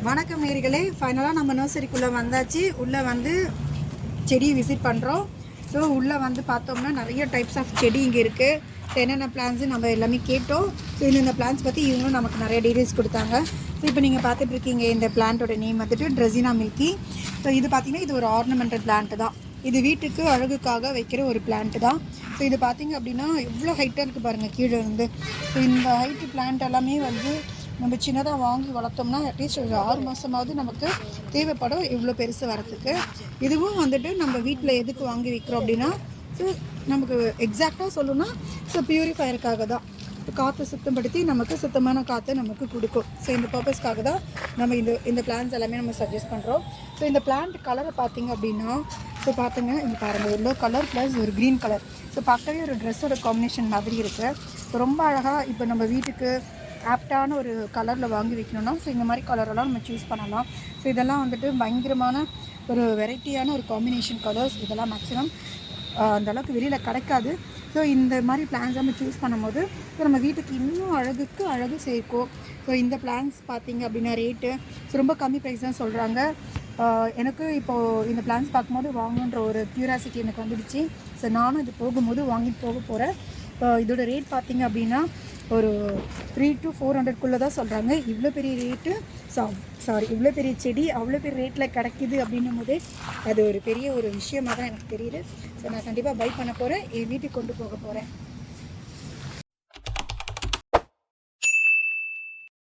வணக்கம் நேயர்களே, ஃபைனலாக நம்ம நர்சரிக்குள்ளே வந்தாச்சு. உள்ளே வந்து செடி விசிட் பண்ணுறோம். ஸோ உள்ளே வந்து பார்த்தோம்னா நிறைய டைப்ஸ் ஆஃப் செடி இங்கே இருக்குது. ஸோ என்னென்ன பிளான்ஸு நம்ம எல்லாமே கேட்டோம். ஸோ இந்த பிளான்ஸ் பற்றி இவங்களும் நமக்கு நிறைய டீட்டெயில்ஸ் கொடுத்தாங்க. ஸோ இப்போ நீங்கள் பார்த்துட்டு இருக்கீங்க இந்த பிளான்ட்டோட நேம் வந்துட்டு ட்ரெசினா மில்கி. ஸோ இது பார்த்திங்கன்னா இது ஒரு ஆர்னமெண்டல் பிளான்ட்டு தான். இது வீட்டுக்கு அழகுக்காக வைக்கிற ஒரு பிளான்ட்டு தான். ஸோ இது பார்த்திங்க அப்படின்னா எவ்வளோ ஹைட்டாக இருக்குது பாருங்கள் கீழே இருந்து. ஸோ இந்த ஹைட்டு பிளான்ட் எல்லாமே வந்து நம்ம சின்னதாக வாங்கி வளர்த்தோம்னா அட்லீஸ்ட் ஒரு 6 மாதமாவது நமக்கு தேவைப்படும் இவ்வளோ பெருசு வரத்துக்கு. இதுவும் வந்துட்டு நம்ம வீட்டில் எதுக்கு வாங்கி வைக்கிறோம் அப்படின்னா, ஸோ நமக்கு எக்ஸாக்டாக சொல்லணும்னா ஸோ பியூரிஃபயருக்காக தான். காற்றை சுத்தப்படுத்தி நமக்கு சுத்தமான காற்றை நமக்கு கொடுக்கும். ஸோ இந்த பர்பஸ்க்காக தான் நம்ம இந்த பிளான்ஸ் எல்லாமே நம்ம சஜஸ்ட் பண்ணுறோம். ஸோ இந்த பிளான்ட் கலரை பார்த்திங்க அப்படின்னா, ஸோ பார்த்துங்க இங்கே பாருங்கள், எல்லோ கலர் ப்ளஸ் ஒரு க்ரீன் கலர். ஸோ பார்க்கவே ஒரு ட்ரெஸ்ஸோட காம்பினேஷன் மாதிரி இருக்குது. ஸோ ரொம்ப அழகாக இப்போ நம்ம வீட்டுக்கு ஆப்டான ஒரு கலரில் வாங்கி வைக்கணும்னா ஸோ இந்த மாதிரி கலரெல்லாம் நம்ம சூஸ் பண்ணலாம். ஸோ இதெல்லாம் வந்துட்டு பயங்கரமான ஒரு வெரைட்டியான ஒரு காம்பினேஷன் கலர்ஸ். இதெல்லாம் மேக்ஸிமம் அந்தளவுக்கு வெளியில் கிடைக்காது. ஸோ இந்த மாதிரி பிளான்ஸ் நம்ம சூஸ் பண்ணும்போது ஸோ நம்ம வீட்டுக்கு இன்னும் அழகுக்கு அழகு சேர்க்கும். ஸோ இந்த பிளான்ஸ் பார்த்திங்க அப்படின்னா ரேட்டு ஸோ ரொம்ப கம்மி ப்ரைஸ் தான் சொல்கிறாங்க. எனக்கு இப்போது இந்த பிளான்ஸ் பார்க்கும்போது வாங்கணுன்ற ஒரு க்யூரியாசிட்டி எனக்கு வந்துடுச்சு. ஸோ நானும் இது போகும்போது வாங்கிட்டு போக போகிறேன். இதோட ரேட் பார்த்திங்க அப்படின்னா ஒரு 300 to 400 தான் சொல்கிறாங்க. இவ்வளோ பெரிய ரேட்டு இவ்வளோ பெரிய செடி அவ்வளோ பெரிய ரேட்டில் கிடைக்கிது அப்படின்னும் போதே அது ஒரு பெரிய ஒரு விஷயமாக தான் எனக்கு தெரியுது. ஸோ நான் கண்டிப்பாக பை பண்ண போகிறேன், என் வீட்டுக்கு கொண்டு போக போகிறேன்.